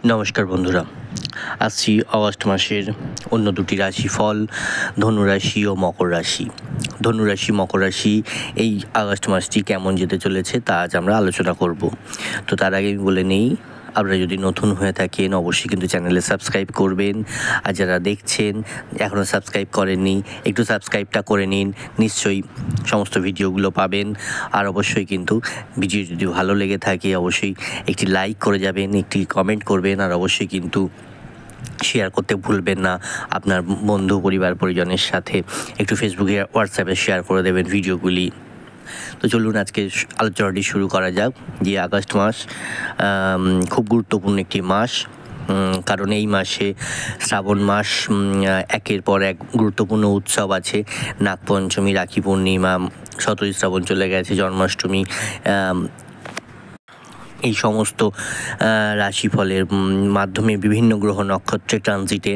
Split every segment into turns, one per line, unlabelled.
নমস্কার বন্ধুরা, আসছি অগস্ট মাসের অন্য দুটি রাশিফল ধনুরাশি ও মকর রাশি। ধনুরাশি মকর রাশি এই আগস্ট মাসটি কেমন যেতে চলেছে তা আজ আমরা আলোচনা করব। তো তার আগে আমি বলে নেই, আপনারা যদি নতুন হয়ে থাকেন অবশ্যই কিন্তু চ্যানেলে সাবস্ক্রাইব করবেন, আর যারা দেখছেন এখনও সাবস্ক্রাইব করেননি একটু সাবস্ক্রাইবটা করে নিন, নিশ্চয়ই সমস্ত ভিডিওগুলো পাবেন। আর অবশ্যই কিন্তু ভিডিও যদি ভালো লেগে থাকে অবশ্যই একটি লাইক করে যাবেন, একটি কমেন্ট করবেন, আর অবশ্যই কিন্তু শেয়ার করতে ভুলবেন না আপনার বন্ধু পরিবার পরিজনের সাথে। একটু ফেসবুকে হোয়াটসঅ্যাপে শেয়ার করে দেবেন ভিডিওগুলি। তো চলুন আজকে আলোচনাটি শুরু করা যাক। যে আগস্ট মাস খুব গুরুত্বপূর্ণ একটি মাস, কারণ এই মাসে শ্রাবণ মাস একের পর এক গুরুত্বপূর্ণ উৎসব আছে। নাগপঞ্চমী, রাখি পূর্ণিমা, 7ই শ্রাবণ চলে গেছে, জন্মাষ্টমী, এই সমস্ত রাশিফলের মাধ্যমে বিভিন্ন গ্রহ নক্ষত্রের ট্রানজিটে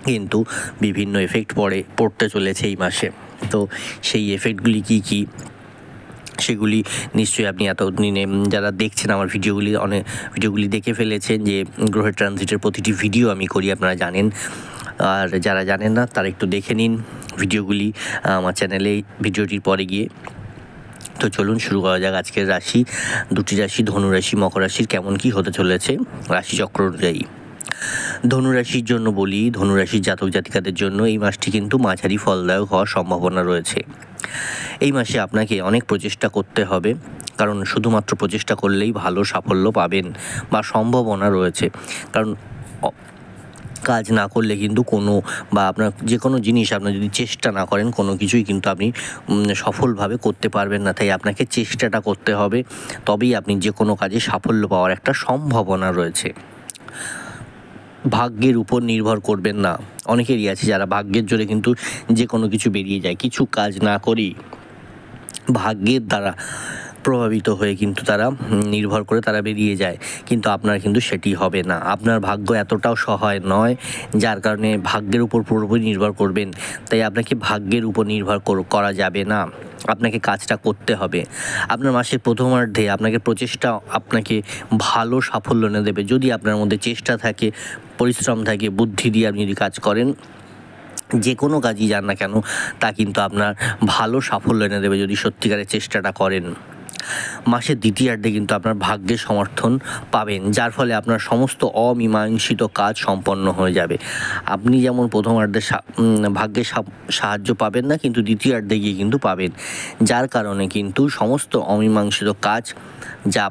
কিন্তু বিভিন্ন এফেক্ট পড়তে চলেছে এই মাসে। তো সেই এফেক্টগুলি কী সেগুলি নিশ্চয়ই আপনি এতদিনে যারা দেখছেন আমার ভিডিওগুলি দেখে ফেলেছেন, যে গ্রহের ট্রানজিটের প্রতিটি ভিডিও আমি করি, আপনারা জানেন। আর যারা জানেন না তারা একটু দেখে নিন ভিডিওগুলি আমার চ্যানেলে ভিডিওটির পরে গিয়ে। তো চলুন শুরু করা যাক আজকের রাশি। দুটি রাশি ধনুরাশি মকর রাশির কেমন কি হতে চলেছে রাশিচক্র অনুযায়ী। ধনুরাশির জন্য বলি, ধনুরাশির জাতক জাতিকাদের জন্য এই মাসটি কিন্তু মাঝারি ফলদায়ক হওয়ার সম্ভাবনা রয়েছে। এই মাসে আপনাকে অনেক প্রচেষ্টা করতে হবে, কারণ শুধুমাত্র প্রচেষ্টা করলেই ভালো সাফল্য পাবেন বা সম্ভাবনা রয়েছে। কারণ কাজ না করলে কিন্তু আপনার যে কোনো জিনিস আপনার যদি চেষ্টা না করেন কোনো কিছুই কিন্তু আপনি সফলভাবে করতে পারবেন না। তাই আপনাকে চেষ্টাটা করতে হবে, তবেই আপনি যে কোনো কাজে সাফল্য পাওয়ার একটা সম্ভাবনা রয়েছে। ভাগ্যের উপর নির্ভর করবেন না। অনেকেরই আছে যারা ভাগ্যের জোরে কিন্তু যে কোনো কিছু বেরিয়ে যায়, কিছু কাজ না করেই ভাগ্যের দ্বারা প্রভাবিত হয়ে কিন্তু তারা নির্ভর করে তারা বেরিয়ে যায়, কিন্তু আপনার কিন্তু সেটি হবে না। আপনার ভাগ্য এতটাও সহায় নয় যার কারণে ভাগ্যের উপর পুরোপুরি নির্ভর করবেন। তাই আপনাকে ভাগ্যের উপর নির্ভর করা যাবে না, আপনাকে কাজটা করতে হবে। আপনার মাসের প্রথমার্ধে আপনাকে প্রচেষ্টা আপনাকে ভালো সাফল্য এনে দেবে। যদি আপনার মধ্যে চেষ্টা থাকে, পরিশ্রম থাকে, বুদ্ধি দিয়ে আপনি যদি কাজ করেন, যে কোনো কাজই যান না কেন তা কিন্তু আপনার ভালো সাফল্য এনে দেবে যদি সত্যিকারের চেষ্টাটা করেন। মাসের দ্বিতীয়ার্ধে কিন্তু আপনার ভাগ্যের সমর্থন পাবেন, যার ফলে আপনার সমস্ত অমীমাংসিত কাজ সম্পন্ন হয়ে যাবে। আপনি যেমন প্রথমার্ধে ভাগ্যের সাহায্য পাবেন না, কিন্তু দ্বিতীয়ার্ধে গিয়ে কিন্তু পাবেন, যার কারণে কিন্তু সমস্ত অমীমাংসিত কাজ যা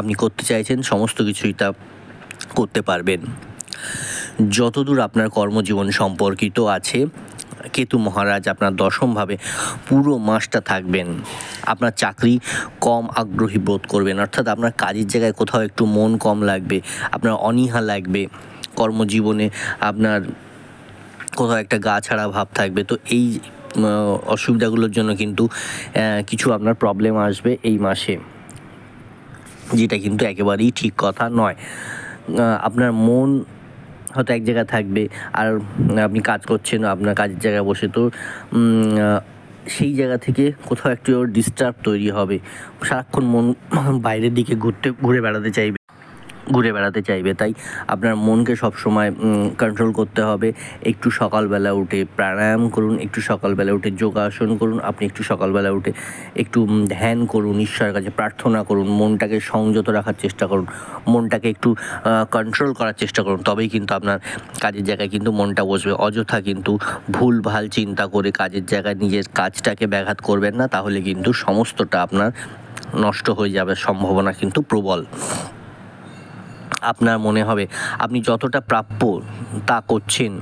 আপনি করতে চাইছেন সমস্ত কিছুই তা করতে পারবেন। যতদূর আপনার কর্মজীবন সম্পর্কিত আছে, কেতু মহারাজ আপনার দশমভাবে পুরো মাসটা থাকবেন। আপনার চাকরি কম আগ্রহী বোধ করবেন, অর্থাৎ আপনার কাজের জায়গায় কোথাও একটু মন কম লাগবে, আপনার অনীহা লাগবে, কর্মজীবনে আপনার কোথাও একটা গা ছাড়া ভাব থাকবে। তো এই অসুবিধাগুলোর জন্য কিন্তু কিছু আপনার প্রবলেম আসবে এই মাসে, যেটা কিন্তু একেবারেই ঠিক কথা নয়। আপনার মন হয়তো এক জায়গায় থাকবে, আর আপনি কাজ করছেন আপনার কাজের জায়গায় বসে, তো সেই জায়গা থেকে কোথাও একটু ডিস্টার্ব তৈরি হবে। সারাক্ষণ মন বাইরের দিকে ঘুরে বেড়াতে চাইবে। তাই আপনার মনকে সবসময় কন্ট্রোল করতে হবে। একটু সকালবেলা উঠে প্রাণায়াম করুন, একটু সকালবেলা উঠে যোগাসন করুন, আপনি একটু সকালবেলা উঠে একটু ধ্যান করুন, ঈশ্বরের কাছে প্রার্থনা করুন, মনটাকে সংযত রাখার চেষ্টা করুন, মনটাকে একটু কন্ট্রোল করার চেষ্টা করুন, তবেই কিন্তু আপনার কাজের জায়গায় কিন্তু মনটা বসবে। অযথা কিন্তু ভুলভাল চিন্তা করে কাজের জায়গায় নিজের কাজটাকে ব্যাঘাত করবেন না, তাহলে কিন্তু সমস্তটা আপনার নষ্ট হয়ে যাবে, সম্ভাবনা কিন্তু প্রবল। আপনার মনে হবে আপনি যতটা প্রাপ্য তা করছেন,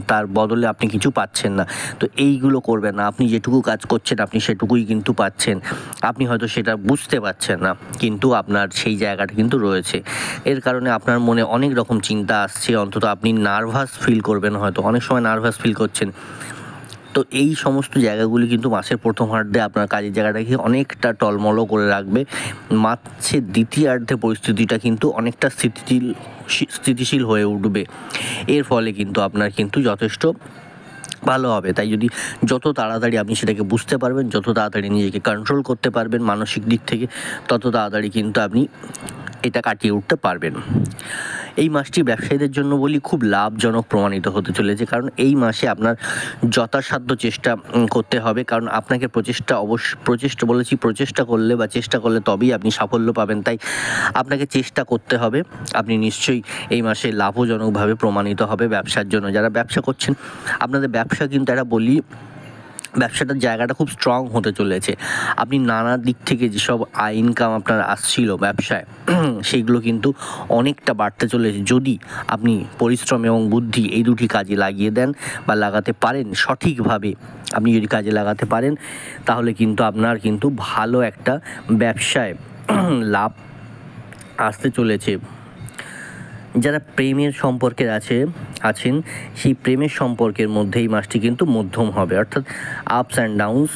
তার বদলে আপনি কিছু পাচ্ছেন না। তো এইগুলো করবেন না। আপনি যেটুকু কাজ করছেন আপনি সেটুকুই কিন্তু পাচ্ছেন। আপনি হয়তো সেটা বুঝতে পারছেন না, কিন্তু আপনার সেই জায়গাটা কিন্তু রয়েছে। এর কারণে আপনার মনে অনেক রকম চিন্তা আসছে, অন্তত আপনি নার্ভাস ফিল করবেন, হয়তো অনেক সময় নার্ভাস ফিল করছেন। তো এই সমস্ত জায়গাগুলি কিন্তু মাসের প্রথমার্ধে আপনার কাজের জায়গাটাকে অনেকটা টলমলো করে রাখবে। মাসের দ্বিতীয়ার্ধে পরিস্থিতিটা কিন্তু অনেকটা স্থিতিশীল হয়ে উঠবে। এর ফলে কিন্তু আপনার কিন্তু যথেষ্ট ভালো হবে। তাই যত তাড়াতাড়ি আপনি সেটাকে বুঝতে পারবেন, যত তাড়াতাড়ি নিজেকে কন্ট্রোল করতে পারবেন মানসিক দিক থেকে, তত তাড়াতাড়ি কিন্তু আপনি এটা কাটিয়ে উঠতে পারবেন। এই মাসটি ব্যবসায়ীদের জন্য বলি খুব লাভজনক প্রমাণিত হতে চলেছে, কারণ এই মাসে আপনার যথাসাধ্য চেষ্টা করতে হবে, কারণ আপনাকে প্রচেষ্টা করলে বা চেষ্টা করলে তবেই আপনি সাফল্য পাবেন। তাই আপনাকে চেষ্টা করতে হবে, আপনি নিশ্চয়ই এই মাসে লাভজনকভাবে প্রমাণিত হবে ব্যবসার জন্য। যারা ব্যবসা করছেন, আপনাদের ব্যবসা কিন্তু একটা বলি ব্যবসাটার জায়গাটা খুব স্ট্রং হতে চলেছে। আপনি নানা দিক থেকে যেসব ইনকাম আপনার আসছিল ব্যবসায়, সেইগুলো কিন্তু অনেকটা বাড়তে চলেছে যদি আপনি পরিশ্রম এবং বুদ্ধি এই দুটি কাজে লাগিয়ে দেন বা লাগাতে পারেন। সঠিকভাবে আপনি যদি কাজে লাগাতে পারেন তাহলে কিন্তু আপনার কিন্তু ভালো একটা ব্যবসায় লাভ আসতে চলেছে। যারা প্রেমের সম্পর্কে আছেন সেই প্রেমের সম্পর্কের মধ্যে এই মাসটি কিন্তু মধ্যম হবে, অর্থাৎ আপস অ্যান্ড ডাউনস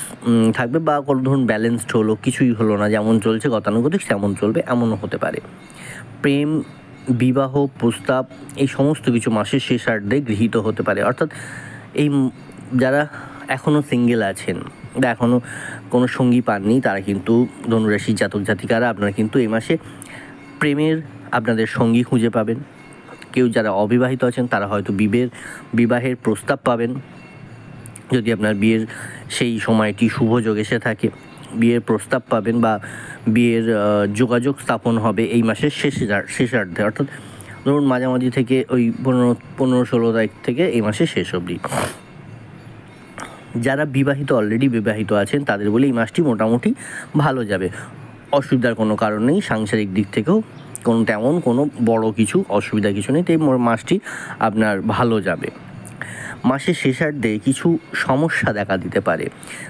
থাকবে, বা কোনো ধরুন ব্যালেন্সড হলো, কিছুই হলো না, যেমন চলছে গতানুগতিক তেমন চলবে, এমনও হতে পারে। প্রেম, বিবাহ প্রস্তাব এই সমস্ত কিছু মাসের শেষার্ধে গৃহীত হতে পারে, অর্থাৎ এই যারা এখনও সিঙ্গেল আছেন বা এখনও কোনো সঙ্গী পাননি, তারা কিন্তু ধনুরাশির জাতক জাতিকারা আপনারা কিন্তু এই মাসে প্রেমের আপনাদের সঙ্গী খুঁজে পাবেন। কেউ যারা অবিবাহিত আছেন তারা হয়তো বিবাহের প্রস্তাব পাবেন, যদি আপনার বিয়ের সেই সময়টি শুভ যোগ এসে থাকে, বিয়ের প্রস্তাব পাবেন বা বিয়ের যোগাযোগ স্থাপন হবে এই মাসের শেষার্ধে, অর্থাৎ ধরুন মাঝামাঝি থেকে ওই 15-16 তারিখ থেকে এই মাসের শেষ অবধি। যারা অলরেডি বিবাহিত আছেন তাদের বলে এই মাসটি মোটামুটি ভালো যাবে, অসুবিধার কোনো কারণ নেই। সাংসারিক দিক থেকেও তেমন কোনো বড় কিছু অসুবিধা কিছু নেই, তাই মাসটি আপনার ভালো যাবে। মাসের শেষার্ধে কিছু সমস্যা দেখা দিতে পারে,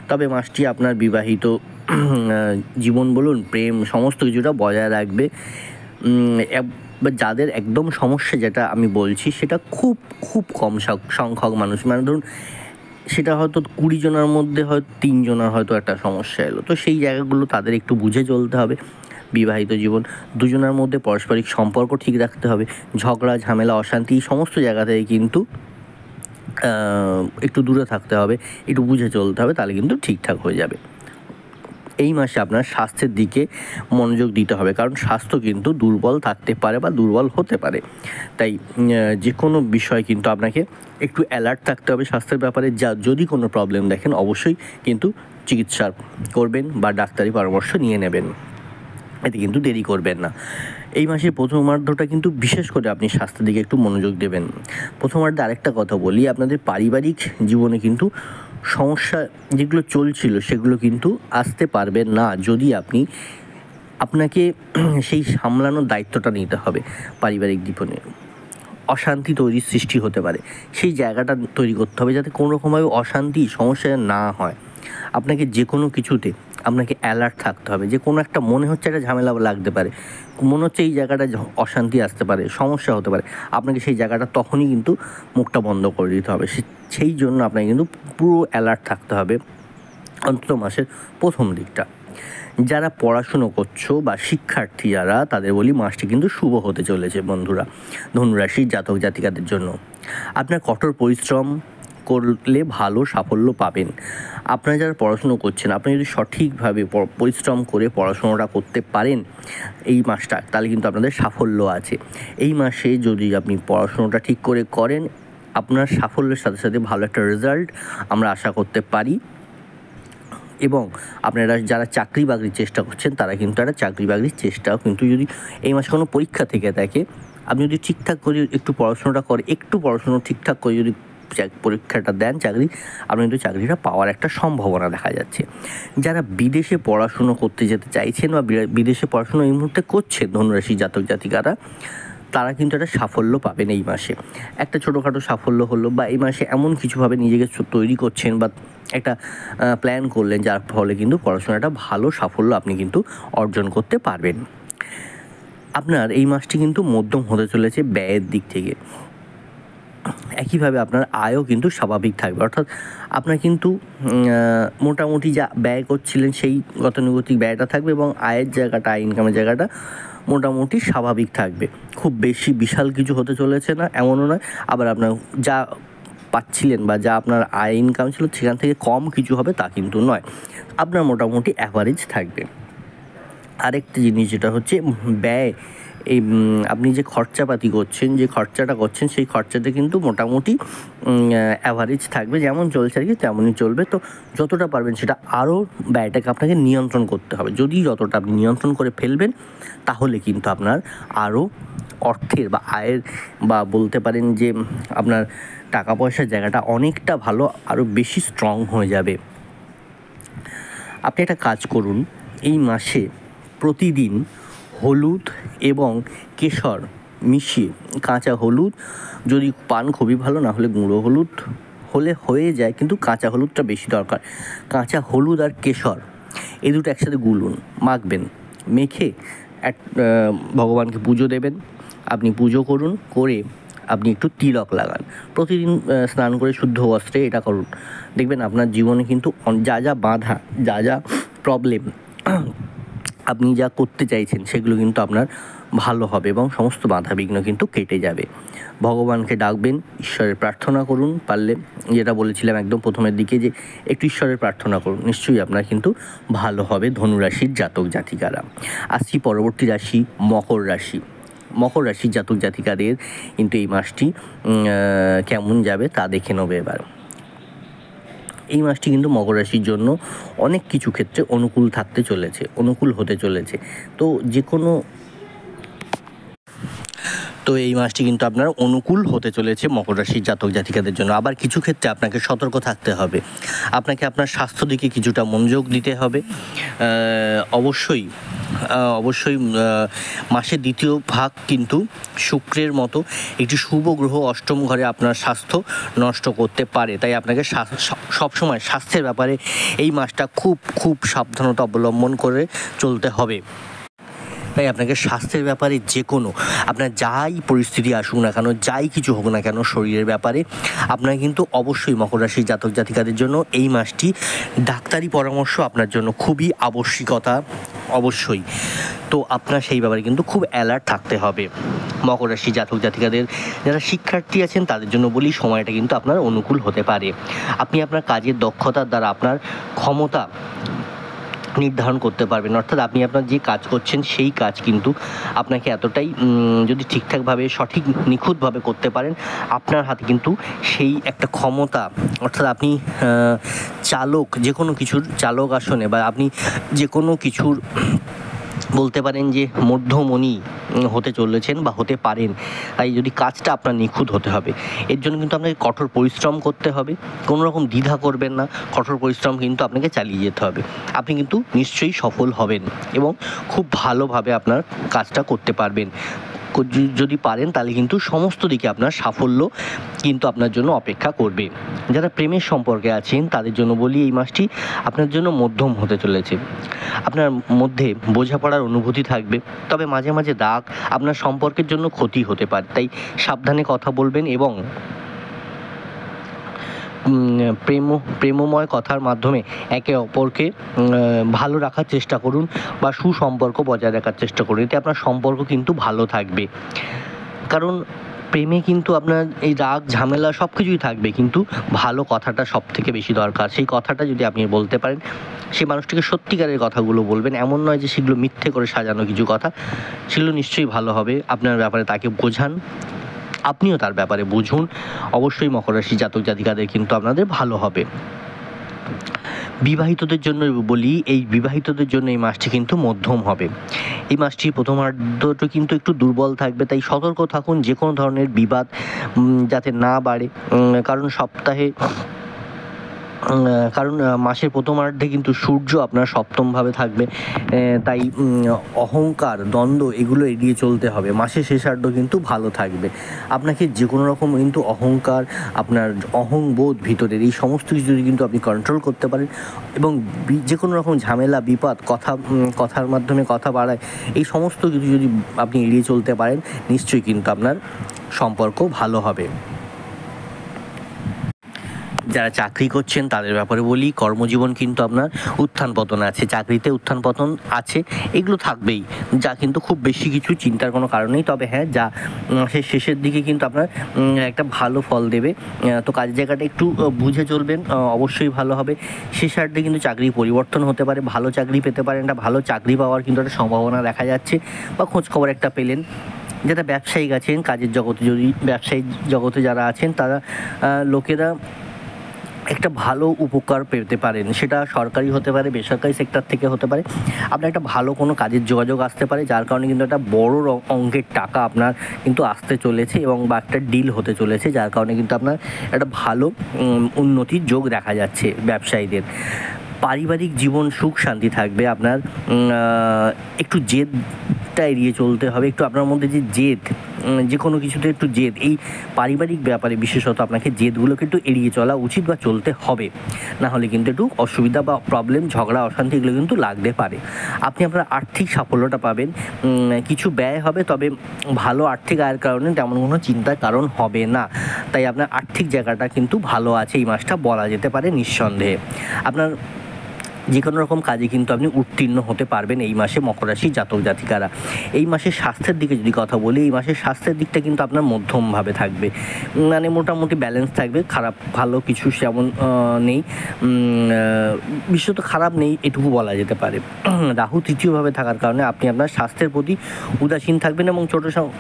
তবে মাসটি আপনার বিবাহিত জীবন বলুন, প্রেম, সমস্ত কিছুটা বজায় রাখবে। যাদের একদম সমস্যা যেটা আমি বলছি সেটা খুব খুব কম সংখ্যক মানুষ, মানে ধরুন সেটা হয়তো 20 জনের মধ্যে হয়তো 3 জনের হয়তো একটা সমস্যা এলো, তো সেই জায়গাগুলো তাদের একটু বুঝে চলতে হবে। বিবাহিত জীবন, দুজনের মধ্যে পারস্পরিক সম্পর্ক ঠিক রাখতে হবে। ঝগড়া, ঝামেলা, অশান্তি সমস্ত জায়গা থেকে কিন্তু একটু দূরে থাকতে হবে, একটু বুঝে চলতে হবে, তাহলে কিন্তু ঠিকঠাক হয়ে যাবে। এই মাসে আপনার স্বাস্থ্যের দিকে মনোযোগ দিতে হবে, কারণ স্বাস্থ্য কিন্তু দুর্বল থাকতে পারে বা দুর্বল হতে পারে। তাই যে কোনো বিষয় কিন্তু আপনাকে একটু অ্যালার্ট থাকতে হবে স্বাস্থ্যের ব্যাপারে। যদি কোনো প্রবলেম দেখেন অবশ্যই কিন্তু চিকিৎসা করবেন বা ডাক্তারি পরামর্শ নিয়ে নেবেন, এতে কিন্তু দেরি করবেন না। এই মাসের প্রথমার্ধটা কিন্তু বিশেষ করে আপনি স্বাস্থ্যের দিকে একটু মনোযোগ দেবেন। প্রথমার্ধে আরেকটা কথা বলি, আপনাদের পারিবারিক জীবনে কিন্তু সমস্যা যেগুলো চলছিল সেগুলো কিন্তু আসতে পারবেন না, যদি আপনাকে সেই সামলানোর দায়িত্বটা নিতে হবে। পারিবারিক জীবনে অশান্তি তৈরির সৃষ্টি হতে পারে, সেই জায়গাটা তৈরি করতে হবে যাতে কোনো রকমভাবে অশান্তি সমস্যা না হয়। আপনাকে যে কোনো কিছুতে আপনাকে অ্যালার্ট থাকতে হবে, যে কোনো একটা মনে হচ্ছে একটা ঝামেলা লাগতে পারে, মনে হচ্ছে এই জায়গাটা অশান্তি আসতে পারে, সমস্যা হতে পারে, আপনাকে সেই জায়গাটা তখনই কিন্তু মুখটা বন্ধ করে দিতে হবে। সেই জন্য আপনাকে কিন্তু পুরো অ্যালার্ট থাকতে হবে অন্তত মাসের প্রথম দিকটা। যারা পড়াশুনো করছো বা শিক্ষার্থী যারা, তাদের বলি মাসটি কিন্তু শুভ হতে চলেছে বন্ধুরা, ধনুরাশির জাতক জাতিকাদের জন্য। আপনার কঠোর পরিশ্রম করলে ভালো সাফল্য পাবেন। আপনারা যারা পড়াশুনো করছেন, আপনি যদি সঠিকভাবে পরিশ্রম করে পড়াশোনাটা করতে পারেন এই মাসটা, তাহলে কিন্তু আপনাদের সাফল্য আছে। এই মাসে যদি আপনি পড়াশোনাটা ঠিক করে করেন, আপনার সাফল্যের সাথে সাথে ভালো একটা রেজাল্ট আমরা আশা করতে পারি। এবং আপনারা যারা চাকরি বাকরির চেষ্টা করছেন, তারা কিন্তু একটা চাকরি বাকরির চেষ্টাও কিন্তু যদি এই মাসে কোনো পরীক্ষা থেকে থাকে, আপনি যদি ঠিকঠাক করে একটু পড়াশোনাটা করে, একটু পড়াশোনা ঠিকঠাক করে যদি পরীক্ষাটা দেন চাকরি, আপনি কিন্তু চাকরিটা পাওয়ার একটা সম্ভাবনা দেখা যাচ্ছে। যারা বিদেশে পড়াশুনো করতে যেতে চাইছেন বা বিদেশে পড়াশুনো এই মুহূর্তে করছেন ধনুরাশি জাতক জাতিকারা, তারা কিন্তু একটা সাফল্য পাবেন এই মাসে। একটা ছোটোখাটো সাফল্য হলো, বা এই মাসে এমন কিছুভাবে নিজেকে তৈরি করছেন বা একটা প্ল্যান করলেন, যার ফলে কিন্তু পড়াশোনাটা ভালো সাফল্য আপনি কিন্তু অর্জন করতে পারবেন। আপনার এই মাসটি কিন্তু মধ্যম হতে চলেছে ব্যয়ের দিক থেকে। একইভাবে আপনার আয়ও কিন্তু স্বাভাবিক থাকবে, অর্থাৎ আপনার কিন্তু মোটামুটি যা ব্যয় করছিলেন সেই গতানুগতিক ব্যয়টা থাকবে, এবং আয়ের জায়গাটা, ইনকামের জায়গাটা মোটামুটি স্বাভাবিক থাকবে। খুব বেশি বিশাল কিছু হতে চলেছে না এমনও নয়, আবার আপনার যা পাচ্ছিলেন বা যা আপনার আয় ইনকাম ছিল সেখান থেকে কম কিছু হবে তা কিন্তু নয়, আপনার মোটামুটি অ্যাভারেজ থাকবে। আরেকটা জিনিস যেটা হচ্ছে ব্যয় এই আপনি যে খরচাপাতি করছেন, যে খরচাটা করছেন, সেই খরচাটা কিন্তু মোটামুটি অ্যাভারেজ থাকবে, যেমন চলছে আর কি তেমনই চলবে। তো যতটা পারবেন সেটা আরও ব্যয়টাকে আপনাকে নিয়ন্ত্রণ করতে হবে। যদি যতটা আপনি নিয়ন্ত্রণ করে ফেলবেন, তাহলে কিন্তু আপনার আরও অর্থের বা আয়ের বা বলতে পারেন যে আপনার টাকা পয়সার জায়গাটা অনেকটা ভালো, আরও বেশি স্ট্রং হয়ে যাবে। আপনি একটা কাজ করুন, এই মাসে প্রতিদিন হলুদ এবং কেশর মিশিয়ে, কাঁচা হলুদ যদি পান খুবই ভালো, না হলে গুঁড়ো হলুদ হলে হয়ে যায়, কিন্তু কাঁচা হলুদটা বেশি দরকার। কাঁচা হলুদ আর কেশর এই দুটো একসাথে গুলুন, মাখবেন, মেখে ভগবানকে পুজো দেবেন। আপনি পুজো করুন, করে আপনি একটু তিলক লাগান। প্রতিদিন স্নান করে শুদ্ধ বস্ত্রে এটা করুন। দেখবেন আপনার জীবনে কিন্তু যা যা বাধা, যা যা প্রবলেম আপনি যা করতে চাইছেন সেগুলো কিন্তু আপনার ভালো হবে এবং সমস্ত বাধা বিঘ্ন কিন্তু কেটে যাবে। ভগবানকে ডাকবেন, ঈশ্বরের প্রার্থনা করুন, পারলে যেটা বলেছিলাম একদম প্রথমের দিকে যে একটু ঈশ্বরের প্রার্থনা করুন, নিশ্চয়ই আপনার কিন্তু ভালো হবে। ধনুরাশির জাতক জাতিকারা। আসছি পরবর্তী রাশি মকর রাশি। মকর রাশির জাতক জাতিকাদের কিন্তু এই মাসটি কেমন যাবে তা দেখে নেবে এবার। এই মাসটি কিন্তু মকর রাশির জন্য অনেক কিছু ক্ষেত্রে অনুকূল থাকতে চলেছে, অনুকূল হতে চলেছে। তো এই মাসটি কিন্তু আপনার অনুকূল হতে চলেছে মকর রাশির জাতক জাতিকাদের জন্য। আবার কিছু ক্ষেত্রে আপনাকে সতর্ক থাকতে হবে, আপনাকে আপনার স্বাস্থ্য দিকে কিছুটা মনোযোগ দিতে হবে। অবশ্যই মাসের দ্বিতীয় ভাগ কিন্তু শুক্রের মতো একটি শুভ গ্রহ অষ্টম ঘরে আপনার স্বাস্থ্য নষ্ট করতে পারে। তাই আপনাকে সবসময় স্বাস্থ্যের ব্যাপারে এই মাসটা খুব সাবধানতা অবলম্বন করে চলতে হবে। তাই আপনাকে স্বাস্থ্যের ব্যাপারে যে কোনো আপনার যাই পরিস্থিতি আসুক না কেন, যাই কিছু হোক না কেন শরীরের ব্যাপারে, আপনার কিন্তু অবশ্যই মকর রাশির জাতক জাতিকাদের জন্য এই মাসটি ডাক্তারি পরামর্শ আপনার জন্য খুবই আবশ্যিকতা, অবশ্যই। তো আপনার সেই ব্যাপারে কিন্তু খুব অ্যালার্ট থাকতে হবে। মকর রাশি জাতক জাতিকাদের যারা শিক্ষার্থী আছেন তাদের জন্য বলি, সময়টা কিন্তু আপনার অনুকূল হতে পারে। আপনি আপনার কাজের দক্ষতার দ্বারা আপনার ক্ষমতা নির্ধারণ করতে পারবেন, অর্থাৎ আপনি আপনার যে কাজ করছেন সেই কাজ কিন্তু আপনাকে এতটাই যদি ঠিকঠাকভাবে সঠিক নিখুঁতভাবে করতে পারেন, আপনার হাতে কিন্তু সেই একটা ক্ষমতা, অর্থাৎ আপনি চালক, যে কোনো কিছুর চালক আসনে বা আপনি যে কোনো কিছুর বলতে পারেন যে মধ্যমণি হতে চলেছেন বা হতে পারেন। তাই যদি কাজটা আপনার নিখুঁত হতে হবে, এর জন্য কিন্তু আপনাকে কঠোর পরিশ্রম করতে হবে। কোনো রকম দ্বিধা করবেন না, কঠোর পরিশ্রম কিন্তু আপনাকে চালিয়ে যেতে হবে। আপনি কিন্তু নিশ্চয়ই সফল হবেন এবং খুব ভালোভাবে আপনার কাজটা করতে পারবেন। যদি পারেন তাহলে কিন্তু সমস্ত দিকে আপনার সাফল্য কিন্তু আপনার জন্য অপেক্ষা করবে। যারা প্রেমের সম্পর্কে আছেন তাদের জন্য বলি, এই মাসটি আপনার জন্য মধ্যম হতে চলেছে। আপনার মধ্যে বোঝাপড়ার অনুভূতি থাকবে, তবে মাঝে মাঝে রাগ আপনার সম্পর্কের জন্য ক্ষতি হতে পারে। তাই সাবধানে কথা বলবেন এবং প্রেমময় কথার মাধ্যমে একে অপরকে ভালো রাখার চেষ্টা করুন বা সুসম্পর্ক বজায় রাখার চেষ্টা করুন। এতে আপনার সম্পর্ক কিন্তু ভালো থাকবে। কারণ প্রেমে কিন্তু আপনার এই রাগ ঝামেলা সব কিছুই থাকবে, কিন্তু ভালো কথাটা সব থেকে বেশি দরকার। সেই কথাটা যদি আপনি বলতে পারেন, সেই মানুষটিকে সত্যিকারের কথাগুলো বলবেন, এমন নয় যে সেগুলো মিথ্যে করে সাজানো কিছু কথা, সেগুলো নিশ্চয়ই ভালো হবে। আপনার ব্যাপারে তাকে বোঝান, আপনিও তার ব্যাপারে বুঝুন। অবশ্যই মকর রাশি জাতক জাতিকাদের কিন্তু আপনাদের ভালো হবে। বিবাহিতদের জন্য বলি, এই বিবাহিতদের জন্য এই মাসটি কিন্তু মধ্যম হবে। এই মাসটি প্রথমার্ধটা কিন্তু একটু দুর্বল থাকবে, তাই সতর্ক থাকুন যে কোনো ধরনের বিবাদ যাতে না বাড়ে। কারণ মাসের প্রথমার্ধে কিন্তু সূর্য আপনার সপ্তমভাবে থাকবে, তাই অহংকার, দ্বন্দ্ব এগুলো এড়িয়ে চলতে হবে। মাসের শেষার্ধ কিন্তু ভালো থাকবে। আপনাকে যে কোনো রকম কিন্তু অহংকার, আপনার অহংবোধ ভিতরের এই সমস্ত কিছু যদি কিন্তু আপনি কন্ট্রোল করতে পারেন এবং যে কোনো রকম ঝামেলা, বিপদ, কথার মাধ্যমে কথা বাড়ায়, এই সমস্ত কিছু যদি আপনি এড়িয়ে চলতে পারেন, নিশ্চয়ই কিন্তু আপনার সম্পর্ক ভালো হবে। যারা চাকরি করছেন তাদের ব্যাপারে বলি, কর্মজীবন কিন্তু আপনার উত্থান পতন আছে, চাকরিতে উত্থান পতন আছে, এগুলো থাকবেই, যা কিন্তু খুব বেশি কিছু চিন্তার কোনো কারণ নেই। তবে হ্যাঁ, যা শেষের দিকে কিন্তু আপনার একটা ভালো ফল দেবে। তো কাজের জায়গাটা একটু বুঝে চলবেন, অবশ্যই ভালো হবে। শেষার্ধে কিন্তু চাকরি পরিবর্তন হতে পারে, ভালো চাকরি পেতে পারেন, একটা ভালো চাকরি পাওয়ার কিন্তু একটা সম্ভাবনা দেখা যাচ্ছে, বা খোঁজখবর একটা পেলেন। যারা ব্যবসায়িক আছেন, কাজের জগতে, যদি ব্যবসায়িক জগতে যারা আছেন, তারা লোকেরা একটা ভালো উপকার পেতে পারেন, সেটা সরকারি হতে পারে, বেসরকারি সেক্টর থেকে হতে পারে। আপনার একটা ভালো কোনো কাজের যোগাযোগ আসতে পারে, যার কারণে কিন্তু একটা বড় অঙ্কের টাকা আপনার কিন্তু আসতে চলেছে, এবং বা একটা ডিল হতে চলেছে, যার কারণে কিন্তু আপনার একটা ভালো উন্নতির যোগ দেখা যাচ্ছে ব্যবসায়ীদের। পারিবারিক জীবন সুখ শান্তি থাকবে আপনার। একটু জেদটা এড়িয়ে চলতে হবে, একটু আপনার মধ্যে যে জেদ, যে কোনো কিছুতে একটু জেদ, এই পারিবারিক ব্যাপারে বিশেষত আপনাকে জেদগুলোকে একটু এড়িয়ে চলা উচিত বা চলতে হবে, না হলে কিন্তু একটু অসুবিধা বা প্রবলেম, ঝগড়া, অশান্তি এগুলো কিন্তু লাগতে পারে। আপনি আপনার আর্থিক সাফল্যটা পাবেন, কিছু ব্যয় হবে, তবে ভালো আর্থিক আয়ের কারণে তেমন কোনো চিন্তার কারণ হবে না। তাই আপনার আর্থিক জায়গাটা কিন্তু ভালো আছে এই মাসটা, বলা যেতে পারে নিঃসন্দেহে। আপনার যে কোনো রকম কাজে কিন্তু আপনি উত্তীর্ণ হতে পারবেন এই মাসে, মকর রাশি জাতক জাতিকারা। এই মাসের স্বাস্থ্যের দিকে যদি কথা বলি, এই মাসের স্বাস্থ্যের দিকটা কিন্তু আপনার মধ্যমভাবে থাকবে, মানে মোটামুটি ব্যালেন্স থাকবে, খারাপ ভালো কিছু সেমন নেই, বিশেষত খারাপ নেই এটুকু বলা যেতে পারে। রাহু তৃতীয়ভাবে থাকার কারণে আপনি আপনার স্বাস্থ্যের প্রতি উদাসীন থাকবেন, এবং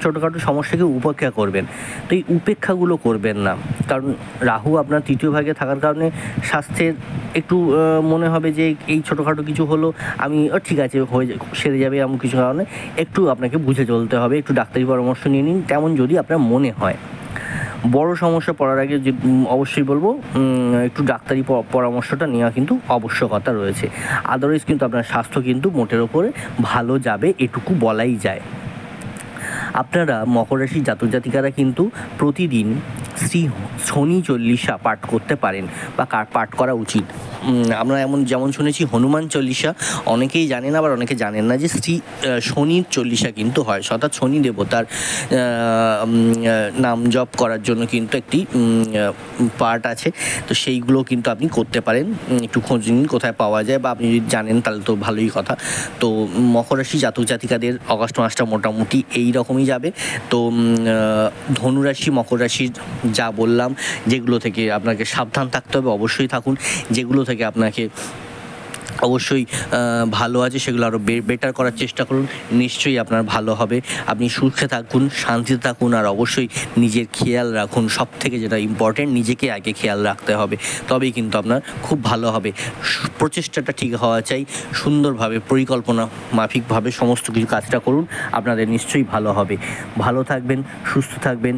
ছোটোখাটো সমস্যাকে উপেক্ষা করবেন। তো এই উপেক্ষাগুলো করবেন না, কারণ রাহু আপনার তৃতীয় ভাগে থাকার কারণে স্বাস্থ্যের একটু মনে হবে যে এই ছোটোখাটো কিছু হলো, আমি ঠিক আছে, সেরে যাবে, এমন কিছু কারণে একটু আপনাকে বুঝে চলতে হবে, একটু ডাক্তারি পরামর্শ নিয়ে নিন, তেমন যদি আপনার মনে হয়। বড় সমস্যা পড়ার আগে যে অবশ্যই বলবো, একটু ডাক্তারি পরামর্শটা নেওয়া কিন্তু আবশ্যকতা রয়েছে। আদারওয়াইজ কিন্তু আপনার স্বাস্থ্য কিন্তু মোটের ওপরে ভালো যাবে, এটুকু বলাই যায়। আপনারা মকর রাশির জাতক জাতিকারা কিন্তু প্রতিদিন শ্রী শনি চল্লিশা পাঠ করতে পারেন, বা পাঠ করা উচিত। আমরা যেমন শুনেছি হনুমান চল্লিশা, অনেকেই জানেন, আবার অনেকে জানেন না যে শ্রী শনির চল্লিশা কিন্তু হয়, অর্থাৎ শনি দেবতার নাম জপ করার জন্য কিন্তু একটি পাঠ আছে। তো সেইগুলো কিন্তু আপনি করতে পারেন, একটু খোঁজ নিন কোথায় পাওয়া যায়, বা আপনি যদি জানেন তাহলে তো ভালোই কথা। তো মকর রাশি জাতক জাতিকাদের অগস্ট মাসটা মোটামুটি এই রকমই যাবে। তো ধনুরাশি, মকর রাশির যা বললাম, যেগুলো থেকে আপনাকে সাবধান থাকতে হবে অবশ্যই থাকুন, যেগুলো থেকে আপনাকে অবশ্যই ভালো আছে সেগুলো আরও বেটার করার চেষ্টা করুন, নিশ্চয়ই আপনার ভালো হবে। আপনি সুখে থাকুন, শান্তিতে থাকুন, আর অবশ্যই নিজের খেয়াল রাখুন। সব থেকে যেটা ইম্পর্টেন্ট, নিজেকে আগে খেয়াল রাখতে হবে, তবেই কিন্তু আপনার খুব ভালো হবে। প্রচেষ্টাটা ঠিক হওয়া চাই, সুন্দরভাবে পরিকল্পনা মাফিকভাবে সমস্ত কিছু কাজটা করুন, আপনাদের নিশ্চয়ই ভালো হবে। ভালো থাকবেন, সুস্থ থাকবেন,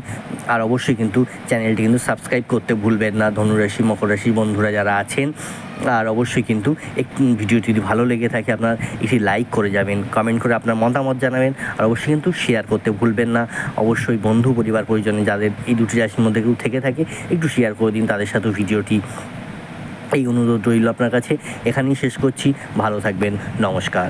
আর অবশ্যই কিন্তু চ্যানেলটি কিন্তু সাবস্ক্রাইব করতে ভুলবেন না ধনুরাশি, মকর রাশি বন্ধুরা যারা আছেন। আর অবশ্যই কিন্তু একটি ভিডিওটি যদি ভালো লেগে থাকে আপনার একটি লাইক করে যাবেন, কমেন্ট করে আপনার মতামত জানাবেন, আর অবশ্যই কিন্তু শেয়ার করতে ভুলবেন না। অবশ্যই বন্ধু, পরিবার, পরিজনে যাদের এই দুটি রাশির মধ্যে কেউ থেকে থাকে, একটু শেয়ার করে দিন তাদের সাথে ভিডিওটি, এই অনুরোধ রইল আপনার কাছে। এখানেই শেষ করছি, ভালো থাকবেন, নমস্কার।